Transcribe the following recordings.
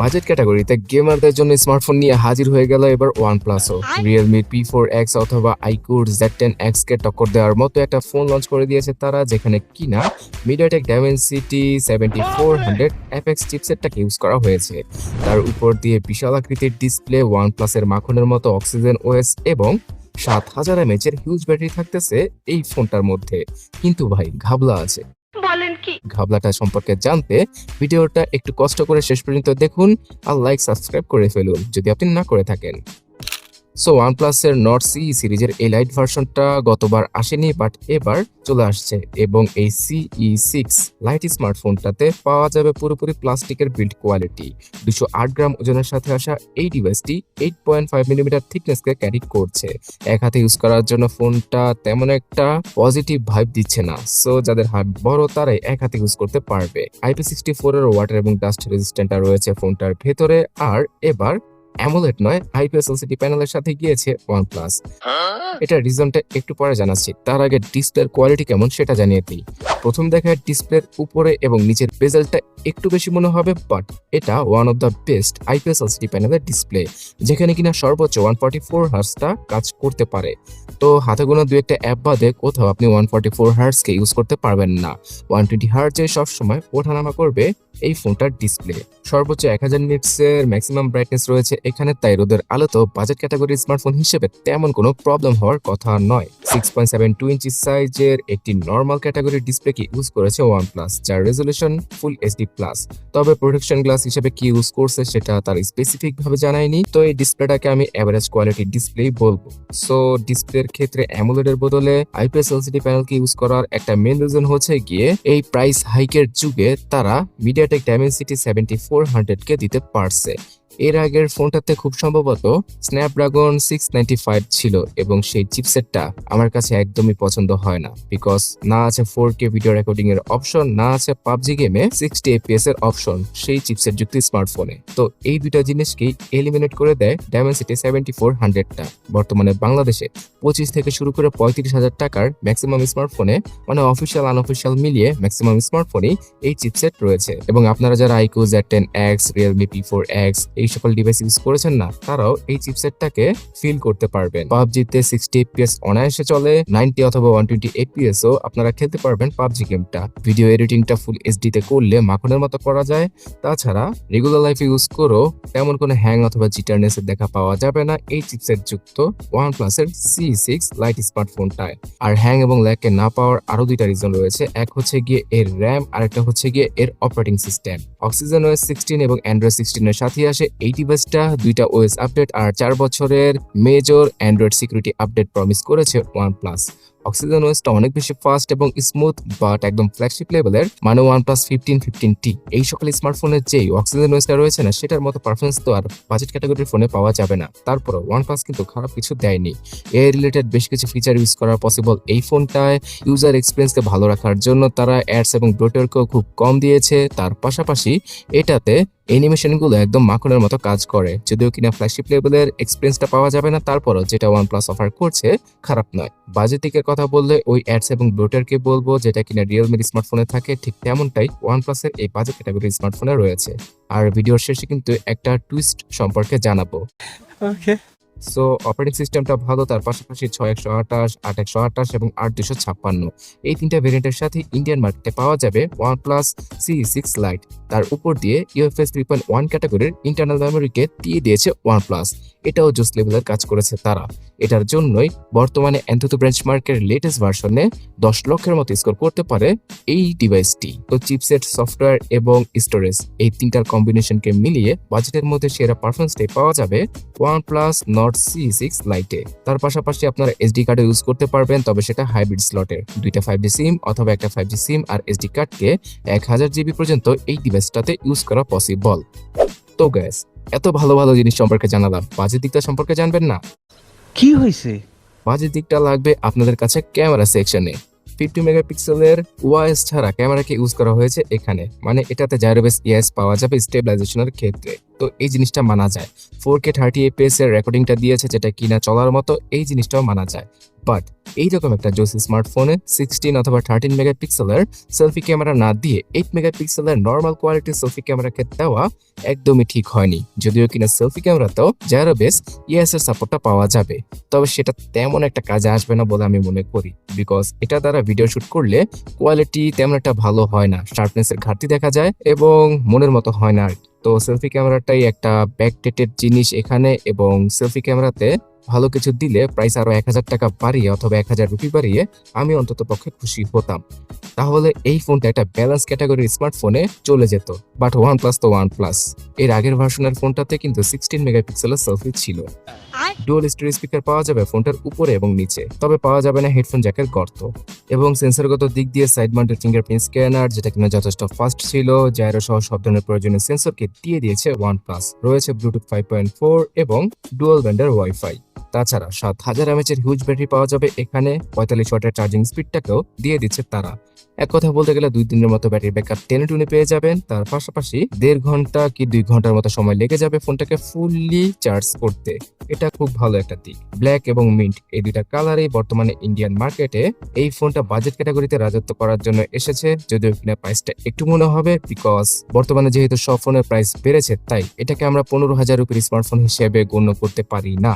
Budget ক্যাটাগরিতে গেমারদের জন্য smartphone নিয়ে হাজির হয়ে গেল এবার OnePlusও। Realme P4X অথবা iqoo Z10X কে টক্কর দেওয়ার মতো একটা ফোন লঞ্চ করে দিয়েছে তারা, যেখানে কিনা Mediatek Dimensity 7400 approx চিপসেটটাকে ইউজ করা হয়েছে। তার উপর দিয়ে বিশাল আকৃতির ডিসপ্লে, OnePlus-এর মাখনের মতো অক্সিজেন ওএস এবং 7000 mAh এর হিউজ ব্যাটারি থাকতেছে এই ফোনটার মধ্যে। কিন্তু ভাই ঘাবলা আছে। ঘাবলাটা সম্পর্কে জানতে ভিডিওটা একটু কষ্ট করে শেষ পর্যন্ত দেখুন আর লাইক সাবস্ক্রাইব করে ফেলুন যদি আপনি না করে থাকেন। সো OnePlus এর নট সি সিরিজের এই লাইট ভার্সনটা গতবার আসেনি, বাট এবার চলে আসছে এবং এই CE6 লাইট স্মার্টফোনটাতে পাওয়া যাবে পুরোপুরি প্লাস্টিকের বিল্ড কোয়ালিটি। 208 গ্রাম ওজনের সাথে আসা এই ডিভাইসটি 8.5 মিলিমিটার থিকনেসকে ক্যারি করছে। এক হাতে ইউজ করার জন্য ফোনটা তেমন একটা পজিটিভ ভাইব দিচ্ছে না, সো যাদের হাত বড় তারাই এক হাতে ইউজ করতে পারবে। IP64 এর ওয়াটার এবং ডাস্ট রেজিস্ট্যান্টটা রয়েছে ফোনটার ভেতরে, আর এবার অ্যামোলেড নয় IPS LCD প্যানেলের সাথে গিয়েছে OnePlus। এটা রিজনটা একটু পরে জানাচ্ছি, তার আগে ডিসপ্লের কোয়ালিটি কেমন সেটা জানিয়ে দিই। প্রথম দেখায় ডিসপ্লের উপরে এবং নিচের বেজেলটা একটু বেশি মনে হবে, বাট এটা one of the best IPS LCD প্যানেলের ডিসপ্লে, যেখানে কিনা সর্বোচ্চ 144 হার্টজটা কাজ করতে পারে। তো হাতে গোনা দু একটা অ্যাপ বাদে কোথাও আপনি 144 হার্টজকে ইউজ করতে পারবেন না। 120 হার্টজে সবসময় ওঠানামা করবে এই ফোনটার ডিসপ্লে। সর্বোচ্চ 1000 নিটসের ম্যাক্সিমাম ব্রাইটনেস রয়েছে এখানে, তাই রোদের আলোতেও বাজেট ক্যাটাগরির স্মার্টফোন হিসেবে তেমন কোনো প্রবলেম হওয়ার কথা নয়। 6.72 ইঞ্চি সাইজের একটি নর্মাল ক্যাটাগরির ডিসপ্লে কি ইউজ করেছে OnePlus, যার রেজলিউশন ফুল HD+। তবে প্রোটেকশন গ্লাস হিসেবে কি ইউজ করছে সেটা তার স্পেসিফিক ভাবে জানায়নি, তো এই ডিসপ্লেটাকে আমি এভারেজ কোয়ালিটির ডিসপ্লেই বলবো। সো ডিসপ্লের ক্ষেত্রে অ্যামোলেডের বদলে IPS LCD প্যানেলকে ইউজ করার একটা মেন রিজন হচ্ছে গিয়ে এই প্রাইস হাইকের যুগে তারা Mediatek Dimensity 7400 কে দিতে পারছে। এর আগের ফোনটাতে খুব সম্ভবত স্ন্যাপড্রাগন 695 ছিল এবং সেই চিপসেটটা আমার কাছে একদমই পছন্দ হয় না, বিকজ না আছে 4K ভিডিও রেকর্ডিং এর অপশন, না আছে PUBG গেমে 60 FPS এর অপশন সেই চিপসেট যুক্ত স্মার্টফোনে। তো এই দুইটা জিনিসকেই এলিমিনেট করে দেয় Dimensity 7400টা। বর্তমানে বাংলাদেশে 25 থেকে শুরু করে 35,000 টাকার ম্যাক্সিমাম স্মার্টফোনে, মানে অফিসিয়াল আনঅফিসিয়াল মিলিয়ে ম্যাক্সিমাম স্মার্টফোনেই এই চিপসেট রয়েছে। এবং আপনারা যারা iqoo Z10X, Realme P4X এই সকল ডিভাইস ইউজ করেছেন না, তারাও এই চিপসেটটাকে ফিল করতে পারবেন। পাবজিতে 60 FPS অনায়াসে চলে, 90 অথবা 120 FPS ও আপনারা খেলতে পারবেন পাবজি গেমটা। ভিডিও এডিটিংটা ফুল HD তে করলে মাখনের মতো করা যায়। তাছাড়া রেগুলার লাইফে ইউজ করেও তেমন কোনো হ্যাং অথবা জিটারনেস এর দেখা পাওয়া যাবে না এই চিপসেট যুক্ত OnePlus এর CE6 লাইট স্মার্টফোনটায়। আর হ্যাং এবং ল্যাগকে না পাওয়ার আরো দুইটা রিজন রয়েছে, এক হচ্ছে গিয়ে এর র্যাম, আর একটা হচ্ছে গিয়ে এর অপারেটিং সিস্টেম। অক্সিজেন OS 16 এবং অ্যান্ড্রয়েড 16 এর সাথে আসে এই ডিভাইসটা। দুইটা OS আপডেট আর 4 বছরের major Android security update promise করেছে OnePlus। অক্সিজেন ওএসটা অনেক বেশি ফাস্ট এবং স্মুথ, বাট একদম ফ্ল্যাগশিপ লেভেলের, মানে OnePlus 15, 15T এই সকল স্মার্টফোনের যেই অক্সিজেন ওএসটা রয়েছে না, সেটার মতো পারফরমেন্স তো আর বাজেট ক্যাটাগরির ফোনে পাওয়া যাবে না। তারপরও OnePlus কিন্তু খারাপ কিছু দেয়নি। এআই রিলেটেড বেশ কিছু ফিচার ইউজ করা পসিবল এই ফোনটায়। ইউজার এক্সপিরিয়েন্সকে ভালো রাখার জন্য তারা অ্যাডস এবং ব্লোটওয়্যারকেও খুব কম দিয়েছে। তার পাশাপাশি এটাতে অ্যানিমেশনগুলো একদম মাখনের মতো কাজ করে। যদিও কিনা ফ্ল্যাগশিপ লেভেলের এক্সপিরিয়েন্সটা পাওয়া যাবে না, তারপরও যেটা OnePlus অফার করছে খারাপ নয়। বাজেট দিকের কথা বললে ওই অ্যাডস এবং ব্লোটারকে বলবো, যেটা কিনা রিয়েলমির স্মার্টফোনে থাকে ঠিক তেমনটাই OnePlus এর এই বাজেট ক্যাটাগরির স্মার্টফোনে রয়েছে। আর ভিডিওর শেষে কিন্তু একটা টুইস্ট সম্পর্কে জানাবো। ওকে, সো অপারেটিং সিস্টেমটা ভালো, তার পাশাপাশি 6128, 8128 এবং 8256 এই তিনটা ভেরিয়েন্টের সাথে ইন্ডিয়ান মার্কেটে পাওয়া যাবে OnePlus CE6 লাইট। তার উপর দিয়ে UFS 3.1 ক্যাটাগরির ইন্টারনাল মেমোরিকে দিয়ে দিয়েছে OnePlus। এটাও জোস লেভেলের কাজ করেছে তারা। এটার জন্যই বর্তমানে অ্যান্থুতো বেঞ্চমার্কের লেটেস্ট ভার্সনে 10 লক্ষের মতো স্কোর করতে পারে এই ডিভাইসটি। তো চিপসেট, সফটওয়্যার এবং স্টোরেজ এই তিনটার কম্বিনেশনকে মিলিয়ে বাজেটের মধ্যে সেরা পারফরমেন্সটাই পাওয়া যাবে OnePlus Nord CE6 লাইটে। তার পাশাপাশি আপনারা SD কার্ড ইউজ করতে পারবেন, তবে সেটা হাইব্রিড স্লটের। দুইটা 5G সিম অথবা একটা 5G সিম আর SD কার্ডকে 1000 GB পর্যন্ত এই ডিভাইসটাতে ইউজ করা পসিবল। তো গাইস, এত ভালো ভালো জিনিস সম্পর্কে জানালাম, বাজেট দিকটা সম্পর্কে জানবেন না? কি হয়েছে? বাজেট দিকটা লাগবে আপনাদের কাছে ক্যামেরা সেকশনে। 50 মেগাপিক্সেলের ওয়াইস ছাড়া ক্যামেরাকে ইউজ করা হয়েছে এখানে, মানে এটাতে জাইরোবেস EIS পাওয়া যাবে স্টেবিলাইজেশনের ক্ষেত্রে। তো এই জিনিসটা মানা যায়। 4K 30fps এর রেকর্ডিংটা দিয়েছে, যেটা কিনা চলার মতো, এই জিনিসটাও মানা যায়। বাট এইরকম একটা জোস স্মার্টফোনে 16 অথবা 13 মেগাপিক্সেলের সেলফি ক্যামেরা না দিয়ে 8 মেগাপিক্সেলের নর্মাল কোয়ালিটির সেলফি ক্যামেরাকে দেওয়া একদমই ঠিক হয়নি। যদিও কিনা সেলফি ক্যামেরাতেও জাইরোবেস ইএস এর সাপোর্টটা পাওয়া যাবে, তবে সেটা তেমন একটা কাজে আসবে না বলে আমি মনে করি, বিকজ এটা দ্বারা ভিডিও শুট করলে কোয়ালিটি তেমন একটা ভালো হয় না, শার্পনেসের ঘাটতি দেখা যায় এবং মনের মতো হয় না। তো সেলফি ক্যামেরাটাই একটা ব্যাকডেটেড জিনিস এখানে, এবং সেলফি ক্যামেরাতে ভালো কিছু দিলে প্রাইস আরো 1000 টাকা বাড়িয়ে অথবা 1000 রুপি বাড়িয়ে আমি অন্তত পক্ষে খুশি হতাম। তাহলে এই ফোনটা একটা ব্যালেন্স ক্যাটাগরির স্মার্টফোনে চলে যেত। বাট ওয়ানপ্লাস তো ওয়ানপ্লাস, এর আগের ভার্সনের ফোনটাতে কিন্তু 16 মেগাপিক্সেলের সেলফি ছিল। ডুয়াল স্টোরেজ স্পিকার পাওয়া যাবে ফোনটার উপরে এবং নিচে, তবে পাওয়া যাবে না হেডফোন জ্যাকের গর্ত। এবং সেন্সরগত দিক দিয়ে সাইড মাউন্টেড ফিঙ্গারপ্রিন্ট স্ক্যানার, যেটা কিনা যথেষ্ট ফাস্ট ছিল, জাইরো সহ সব ধরনের প্রয়োজনীয় সেন্সরকে দিয়ে দিয়েছে ওয়ানপ্লাস। রয়েছে ব্লুটুথ 5.4 এবং ডুয়াল ব্যান্ডের ওয়াইফাই। তাছাড়া 7000 mAh এর হিউজ ব্যাটারি পাওয়া যাবে এখানে, 45 ওয়াটের চার্জিং স্পিডটাকেও দিয়ে দিচ্ছে তারা। এক কথা বলতে গেলে 2 দিনের মতো ব্যাটারি ব্যাকআপ টেনে টুনে পেয়ে যাবেন। তার পাশাপাশি 1.5 ঘন্টা কি 2 ঘন্টার মতো সময় লেগে যাবে ফোনটাকে ফুললি চার্জ করতে। এটা খুব ভালো একটা দিক। ব্ল্যাক এবং মিন্ট এই দুইটা কালারই বর্তমানে ইন্ডিয়ান মার্কেটে এই ফোনটা বাজেট ক্যাটাগরিতে রাজত্ব করার জন্য এসেছে, যদিও কিনা প্রাইসটা একটু মনে হবে, বিকজ বর্তমানে যেহেতু সব ফোনের প্রাইস বেড়েছে, তাই এটাকে আমরা 15,000 রুপির স্মার্টফোন হিসেবে গণ্য করতে পারি না।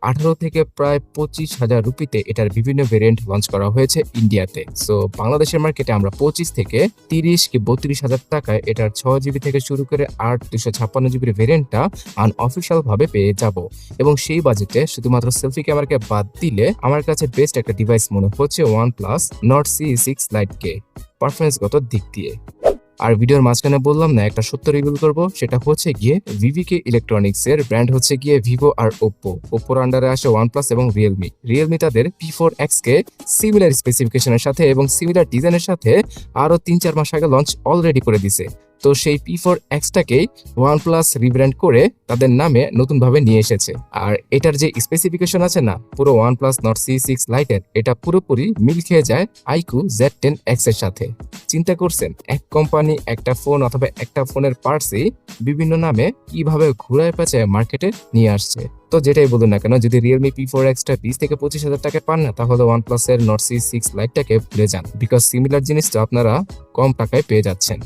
18 থেকে প্রায় 25,000 রুপিতে এটার বিভিন্ন ভেরিয়েন্ট লঞ্চ করা হয়েছে ইন্ডিয়াতে। সো বাংলাদেশের মার্কেটে আমরা 25 থেকে 30 কি 32,000 টাকায় এটার 6GB থেকে শুরু করে 8 256GB ভেরিয়েন্টটা আনঅফিশিয়াল ভাবে পেয়ে যাব। এবং সেই বাজেটে শুধুমাত্র সেলফি ক্যামেরাকে বাদ দিলে আমার কাছে বেস্ট একটা ডিভাইস মনে হচ্ছে OnePlus Nord C6 Lite কে, পারফরমেন্সগত দিক দিয়ে। আর ভিডিওর মাঝখানে বললাম না, একটা সত্য রিভিল করব, সেটা হচ্ছে গিয়ে ভিভিকে ইলেকট্রনিক্স এর ব্র্যান্ড হচ্ছে গিয়ে ভিভো আর ওপ্পো। ওপ্পোর আন্ডারে আসে ওয়ানপ্লাস এবং রিয়েলমি তাদের P4X কে সিমিলার স্পেসিফিকেশনের সাথে এবং সিমিলার ডিজাইনের সাথে আরো 3-4 মাস আগে লঞ্চ অলরেডি করে দিছে। তো সেই P4X টাকেই ওয়ানপ্লাস রিব্র্যান্ড করে তাদের নামে নতুনভাবে নিয়ে এসেছে। আর এটার যে স্পেসিফিকেশন আছে না, পুরো OnePlus Nord C6 Lite এর, এটা পুরোপুরি মিল খেয়ে যায় iqoo Z10X এর সাথে। চিন্তা করছেন এক কোম্পানি একটা ফোন অথবা একটা ফোনের পার্টসই বিভিন্ন নামে কিভাবে ঘুরায় পেঁচায় মার্কেটে নিয়ে আসছে। তো যেটাই বলুন না কেন, যদি রিয়েলমি P4X টা 20 থেকে 25,000 টাকায় পান না, তাহলে ওয়ানপ্লাস এর Nord C6 Lite টাকে ভুলে যান, বিকজ সিমিলার জিনিসটা আপনারা কম টাকায় পেয়ে যাচ্ছেন।